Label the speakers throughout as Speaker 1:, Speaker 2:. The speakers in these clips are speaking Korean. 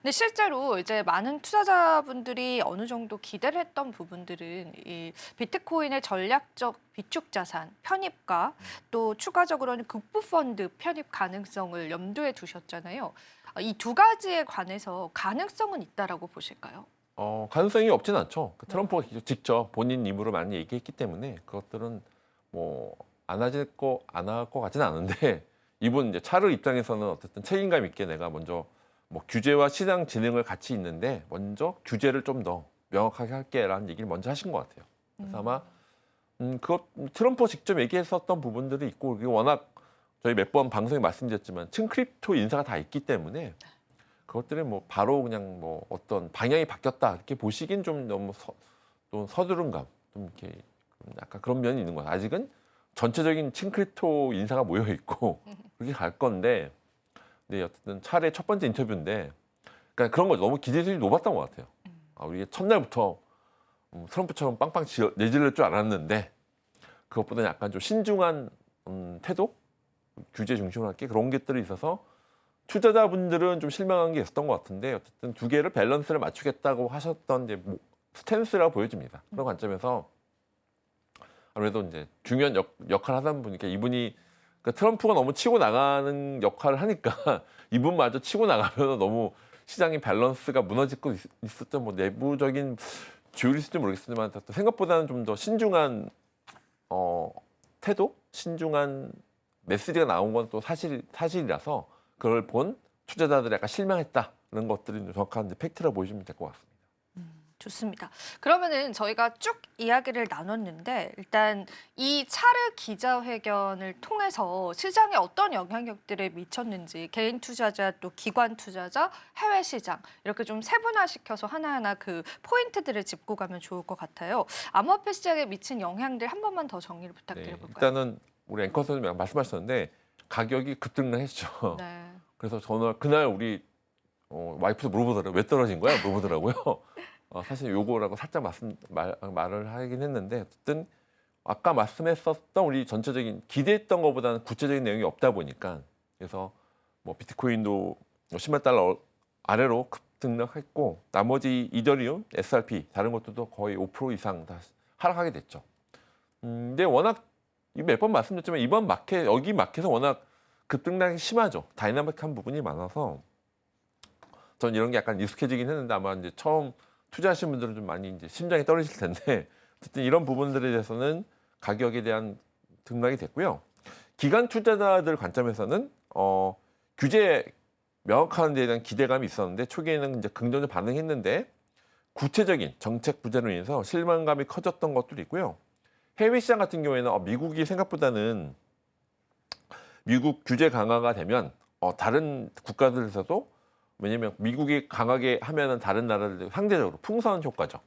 Speaker 1: 근데 실제로 이제 많은 투자자분들이 어느 정도 기대를 했던 부분들은 이 비트코인의 전략적 비축 자산 편입과 또 추가적으로는 국부 펀드 편입 가능성을 염두에 두셨잖아요. 이 두 가지에 관해서 가능성은 있다라고 보실까요?
Speaker 2: 가능성이 없진 않죠. 그
Speaker 1: 네.
Speaker 2: 트럼프가 직접 본인 입으로 많이 얘기했기 때문에 그것들은 뭐 안 할 것 같지는 않은데 이분 이제 차르 입장에서는 어쨌든 책임감 있게 내가 먼저 뭐 규제와 시장 진흥을 같이 있는데 먼저 규제를 좀 더 명확하게 할게라는 얘기를 먼저 하신 것 같아요. 그래서 아마 그것 트럼프가 직접 얘기했었던 부분들이 있고 이게 워낙 저희 몇 번 방송에 말씀드렸지만 층크립토 인사가 다 있기 때문에 그것들이 뭐 바로 그냥 뭐 어떤 방향이 바뀌었다 이렇게 보시긴 좀 너무 좀 서두른감 좀 이렇게 약간 그런 면이 있는 것 같아요. 아직은 전체적인 층크립토 인사가 모여 있고 그렇게 갈 건데 근데 어쨌든 차례 첫 번째 인터뷰인데 그러니까 그런 거 너무 기대율이 높았던 것 같아요. 우리 첫날부터 트럼프처럼 빵빵 내질릴 줄 알았는데 그것보다 약간 좀 신중한 태도, 규제 중심으로 할게 그런 것들이 있어서 투자자분들은 좀 실망한 게 있었던 것 같은데 어쨌든 두 개를 밸런스를 맞추겠다고 하셨던 이제 스탠스라고 보여집니다. 그런 관점에서 아무래도 이제 중요한 역할을 하다 보니까 이분이 그러니까 트럼프가 너무 치고 나가는 역할을 하니까 이분마저 치고 나가면 너무 시장의 밸런스가 무너지고 있었던 뭐 내부적인 조율이 있을지 모르겠지만 생각보다는 좀 더 신중한 태도, 신중한 메시지가 나온 건 또 사실이라서 그걸 본 투자자들이 약간 실망했다는 것들이 정확한 이제 팩트라고 보시면 될 것 같습니다.
Speaker 1: 좋습니다. 그러면은 저희가 쭉 이야기를 나눴는데 일단 이 차르 기자회견을 통해서 시장에 어떤 영향력들을 미쳤는지 개인 투자자 또 기관 투자자 해외 시장 이렇게 좀 세분화시켜서 하나하나 그 포인트들을 짚고 가면 좋을 것 같아요. 암호화폐 시장에 미친 영향들 한 번만 더 정리를
Speaker 2: 네,
Speaker 1: 부탁드려볼까요?
Speaker 2: 일단은 우리 앵커 선생님 말씀하셨는데 가격이 급등했죠.
Speaker 1: 네.
Speaker 2: 그래서 저는 그날 우리 와이프도 물어보더라고요. 왜 떨어진 거야? 물어보더라고요. 사실 요거라고 살짝 말을 하긴 했는데 어쨌든 아까 말씀했었던 우리 전체적인 기대했던 것보다는 구체적인 내용이 없다 보니까 그래서 뭐 비트코인도 10만 달러 아래로 급등락했고 나머지 이더리움, SRP 다른 것들도 거의 5% 이상 다 하락하게 됐죠. 근데 워낙 몇 번 말씀드렸지만 이번 마켓 여기 마켓은 워낙 급등락이 심하죠. 다이나믹한 부분이 많아서 전 이런 게 약간 익숙해지긴 했는데 아마 이제 처음 투자하신 분들은 좀 많이 이제 심장이 떨어질 텐데 어쨌든 이런 부분들에 대해서는 가격에 대한 등락이 됐고요. 기관 투자자들 관점에서는 규제 명확한 데에 대한 기대감이 있었는데 초기에는 이제 긍정적 반응했는데 구체적인 정책 부재로 인해서 실망감이 커졌던 것들이 있고요. 해외 시장 같은 경우에는 미국이 생각보다는 미국 규제 강화가 되면 다른 국가들에서도 왜냐면 미국이 강하게 하면은 다른 나라들 상대적으로 풍선 효과죠.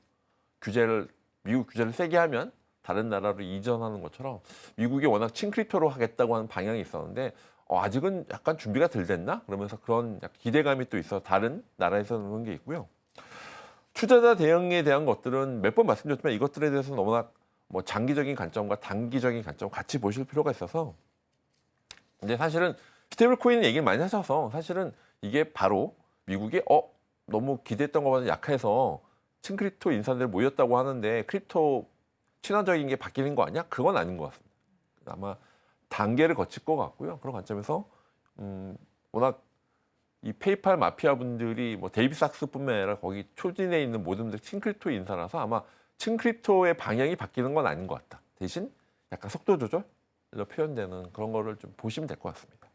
Speaker 2: 미국 규제를 세게 하면 다른 나라로 이전하는 것처럼 미국이 워낙 층크립토로 하겠다고 하는 방향이 있었는데 아직은 약간 준비가 덜 됐나? 그러면서 그런 약간 기대감이 또 있어 다른 나라에서는 그런 게 있고요. 투자자 대응에 대한 것들은 몇 번 말씀드렸지만 이것들에 대해서는 너무나 뭐 장기적인 관점과 단기적인 관점 같이 보실 필요가 있어서 근데 사실은 스테이블 코인 얘기를 많이 하셔서 사실은 이게 바로 미국이 너무 기대했던 것보다 약해서 층크립토 인사들 모였다고 하는데 크립토 친화적인 게 바뀌는 거 아니야? 그건 아닌 것 같습니다. 아마 단계를 거칠 것 같고요. 그런 관점에서 워낙 이 페이팔 마피아 분들이 뭐 데이비 sak스뿐만 아니라 거기 초진에 있는 모든 분들 층크립토 인사라서 아마 층크립토의 방향이 바뀌는 건 아닌 것 같다. 대신 약간 속도 조절로 표현되는 그런 거를 좀 보시면 될 것 같습니다.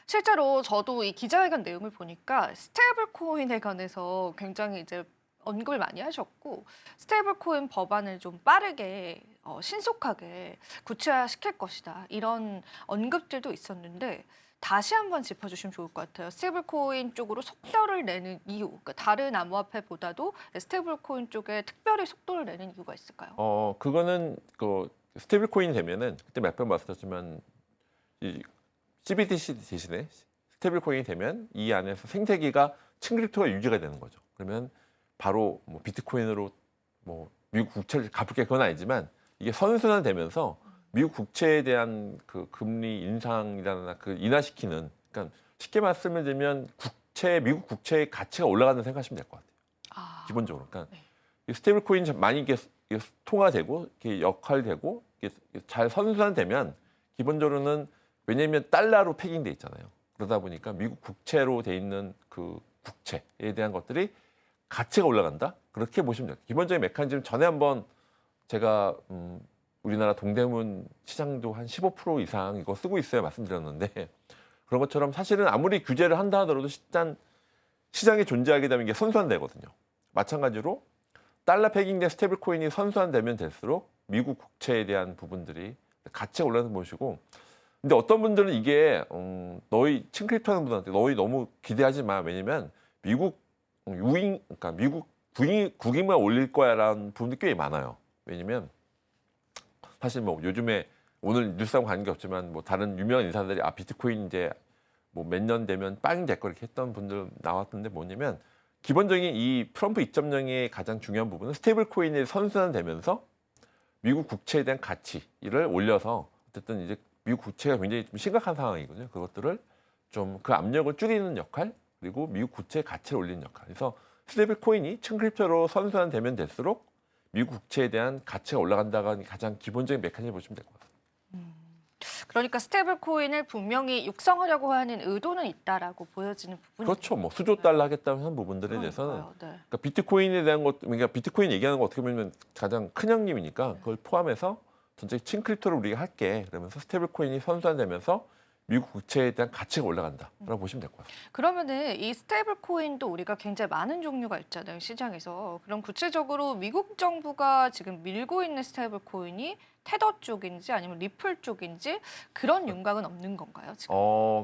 Speaker 1: 실제로 저도 이 기자회견 내용을 보니까 스테이블 코인에 관해서 굉장히 이제 언급을 많이 하셨고 스테이블 코인 법안을 좀 빠르게 신속하게 구체화시킬 것이다. 이런 언급들도 있었는데 다시 한번 짚어주시면 좋을 것 같아요. 스테이블 코인 쪽으로 속도를 내는 이유, 그러니까 다른 암호화폐보다도 스테이블 코인 쪽에 특별히 속도를 내는 이유가 있을까요?
Speaker 2: 그거는 그 스테이블 코인이 되면은 그때 몇 번 말씀드렸지만 이 CBDC 대신에 스테이블 코인이 되면 이 안에서 생태계가 층크립토가 유지가 되는 거죠. 그러면 바로 뭐 비트코인으로 뭐 미국 국채를 갚을 게 그건 아니지만 이게 선순환되면서 미국 국채에 대한 그 금리 인상이라는 그 인하시키는 그러니까 쉽게 말씀을 드리면 미국 국채의 가치가 올라간다는 생각하시면 될 것 같아요.
Speaker 1: 아,
Speaker 2: 기본적으로. 그러니까
Speaker 1: 네.
Speaker 2: 이 스테이블 코인이 많이 이게 통화되고 이게 역할되고 이게 잘 선순환되면 기본적으로는 왜냐하면 달러로 패깅돼 있잖아요. 그러다 보니까 미국 국채로 돼 있는 그 국채에 대한 것들이 가치가 올라간다. 그렇게 보시면 돼요. 기본적인 메커니즘 전에 한번 제가 우리나라 동대문 시장도 한 15% 이상 이거 쓰고 있어요 말씀드렸는데 그런 것처럼 사실은 아무리 규제를 한다 하더라도 시장이 존재하게 되면 이게 선순환되거든요. 마찬가지로 달러 패깅된 스테이블 코인이 선순환되면 될수록 미국 국채에 대한 부분들이 가치가 올라가는 것이고 근데 어떤 분들은 이게 너희 층크립토하는 분들한테 너희 너무 기대하지 마. 왜냐면 미국 그러니까 미국 국익만 올릴 거야라는 부분이 꽤 많아요. 왜냐면 사실 뭐 요즘에 오늘 뉴스하고 관계 없지만 뭐 다른 유명한 인사들이 비트코인 이제 뭐 몇 년 되면 빵이 될 거 이렇게 했던 분들 나왔는데 뭐냐면 기본적인 이 트럼프 2.0의 가장 중요한 부분은 스테이블 코인이 선순환되면서 미국 국채에 대한 가치를 올려서 어쨌든 이제 미국 국채가 굉장히 좀 심각한 상황이거든요. 그것들을 좀 그 압력을 줄이는 역할 그리고 미국 국채의 가치를 올리는 역할. 그래서 스테이블 코인이 층크립토로 선순환되면 될수록 미국 국채에 대한 가치가 올라간다가 가장 기본적인 메커니즘을 보시면 될 것 같습니다.
Speaker 1: 그러니까 스테이블 코인을 분명히 육성하려고 하는 의도는 있다라고 보여지는 부분이
Speaker 2: 그렇죠. 뭐 수조 달러 하겠다는 한 부분들에 대해서는
Speaker 1: 그러니까요. 네.
Speaker 2: 그러니까 비트코인에 대한 것, 그러니까 비트코인 얘기하는 거 어떻게 보면 가장 큰 형님이니까 그걸 포함해서 전체 층크립토를 우리가 할게. 그러면서 스테이블 코인이 선순환되면서 미국 국채에 대한 가치가 올라간다라고 보시면 될 것 같습니다.
Speaker 1: 그러면은 이 스테이블 코인도 우리가 굉장히 많은 종류가 있잖아요, 시장에서. 그럼 구체적으로 미국 정부가 지금 밀고 있는 스테이블 코인이 테더 쪽인지 아니면 리플 쪽인지 그런 윤곽은 없는 건가요, 지금?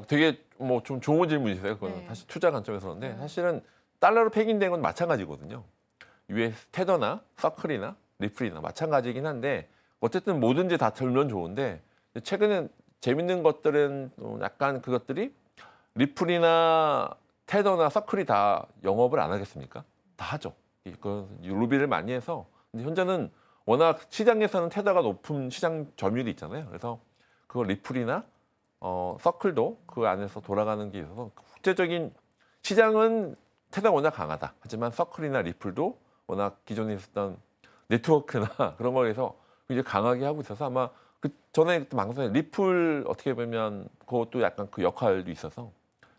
Speaker 2: 되게 뭐 좀 좋은 질문이세요. 그거는
Speaker 1: 네.
Speaker 2: 사실 투자 관점에서 그런데
Speaker 1: 네.
Speaker 2: 사실은 달러로 패긴된 건 마찬가지거든요. US 테더나 서클이나 리플이나 마찬가지긴 한데 어쨌든 뭐든지 다 들면 좋은데 최근에 재밌는 것들은 약간 그것들이 리플이나 테더나 서클이 다 영업을 안 하겠습니까? 다 하죠. 그 로비를 많이 해서 근데 현재는 워낙 시장에서는 테더가 높은 시장 점유율이 있잖아요. 그래서 그거 리플이나 서클도 그 안에서 돌아가는 게 있어서 국제적인 시장은 테더가 워낙 강하다. 하지만 서클이나 리플도 워낙 기존에 있었던 네트워크나 그런 거에서 굉장히 강하게 하고 있어서 아마 그 전에 방송에 리플 어떻게 보면 그것도 약간 그 역할도 있어서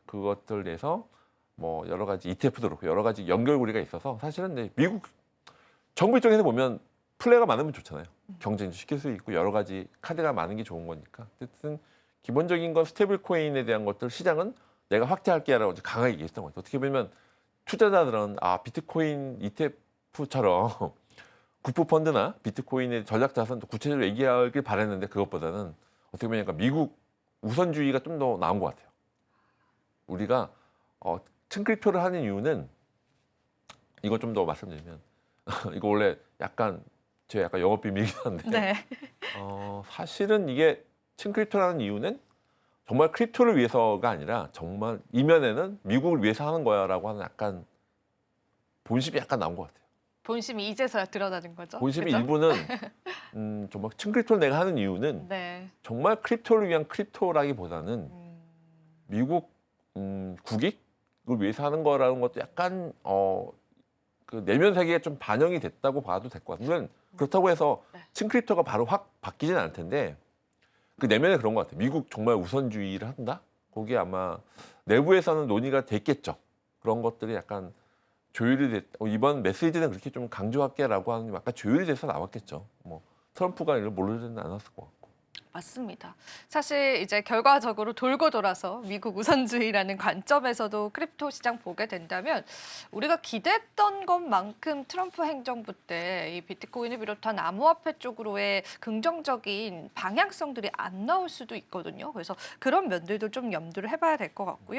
Speaker 2: 그것들 내서 뭐 여러 가지 ETF도 그렇고 여러 가지 연결고리가 있어서 사실은 이제 미국 정부 입장에서 보면 플레이가 많으면 좋잖아요. 경쟁도 시킬 수 있고 여러 가지 카드가 많은 게 좋은 거니까. 어쨌든 기본적인 건 스테이블 코인에 대한 것들 시장은 내가 확대할게라고 강하게 얘기했던 것 같아요. 어떻게 보면 투자자들은 비트코인 ETF처럼 국부 펀드나 비트코인의 전략 자산도 구체적으로 얘기하길 바랬는데 그것보다는 어떻게 보면 약간 미국 우선주의가 좀 더 나은 것 같아요. 우리가 층크립토를 하는 이유는 이거 좀 더 말씀드리면 이거 원래 약간 제 약간 영업 비밀이긴 한데
Speaker 1: 네.
Speaker 2: 사실은 이게 층크립토라는 이유는 정말 크립토를 위해서가 아니라 정말 이면에는 미국을 위해서 하는 거야라고 하는 약간 본심이 약간 나온 것 같아요.
Speaker 1: 본심이 이제서야 드러나는 거죠.
Speaker 2: 본심이
Speaker 1: 그죠?
Speaker 2: 일부는 정말 층크립토를 내가 하는 이유는
Speaker 1: 네.
Speaker 2: 정말 크립토를 위한 크립토라기보다는
Speaker 1: 음,
Speaker 2: 미국 국익을 위해서 하는 거라는 것도 약간 그 내면 세계에 좀 반영이 됐다고 봐도 될 것 같아요. 물론 그렇다고 해서
Speaker 1: 네.
Speaker 2: 층크립토가 바로 확 바뀌진 않을 텐데 그 내면에 그런 것 같아요. 미국 정말 우선주의를 한다? 거기에 아마 내부에서는 논의가 됐겠죠. 그런 것들이 약간 조율이 이번 메시지는 그렇게 좀 강조할게라고 하는 약간 조율이 돼서 나왔겠죠. 뭐 트럼프가 이걸 모르지는 않았을 것 같고.
Speaker 1: 맞습니다. 사실 이제 결과적으로 돌고 돌아서 미국 우선주의라는 관점에서도 크립토 시장 보게 된다면 우리가 기대했던 것만큼 트럼프 행정부 때 이 비트코인을 비롯한 암호화폐 쪽으로의 긍정적인 방향성들이 안 나올 수도 있거든요. 그래서 그런 면들도 좀 염두를 해봐야 될 것 같고요.